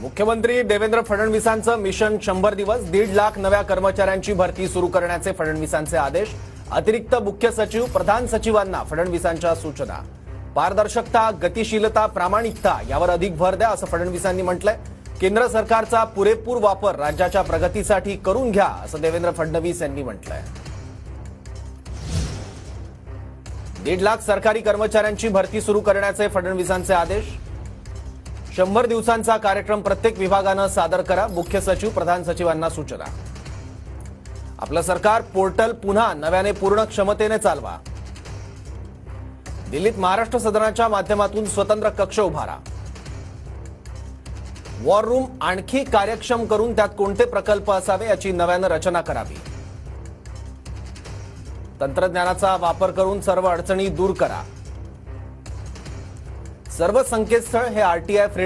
मुख्यमंत्री देवेंद्र फडणवीसांचं मिशन 100 दिवस 1.5 लाख नव्या कर्मचाऱ्यांची भरती सुरू करण्याचे फडणवीसांचे आदेश। अतिरिक्त मुख्य सचिव प्रधान सचिवांना फडणवीसांच्या सूचना। पारदर्शकता, गतिशीलता, प्रामाणिकता यावर अधिक भर द्या असं फडणवीसांनी म्हटलंय। केंद्र सरकारचा पुरेपूर वापर राज्याच्या प्रगतीसाठी करून घ्या असं देवेंद्र फडणवीस यांनी म्हटलंय। 1.5 लाख सरकारी कर्मचाऱ्यांची भरती सुरू करण्याचे फडणवीसांचे आदेश। 100 दिवसांचा कार्यक्रम प्रत्येक विभागानं सादर करा, मुख्य सचिव प्रधान सचिवांना सूचना। आपलं सरकार पोर्टल पुन्हा नव्याने पूर्ण क्षमतेने चालवा। दिल्लीत महाराष्ट्र सदनाच्या माध्यमातून स्वतंत्र कक्ष उभारा। वॉर रूम आणखी कार्यक्षम करून त्यात कोणते प्रकल्प असावे याची नव्यानं रचना करावी। तंत्रज्ञानाचा वापर करून सर्व अडचणी दूर करा। सर्व संकेतस्थळ हे आरटीआय फ्रेंडली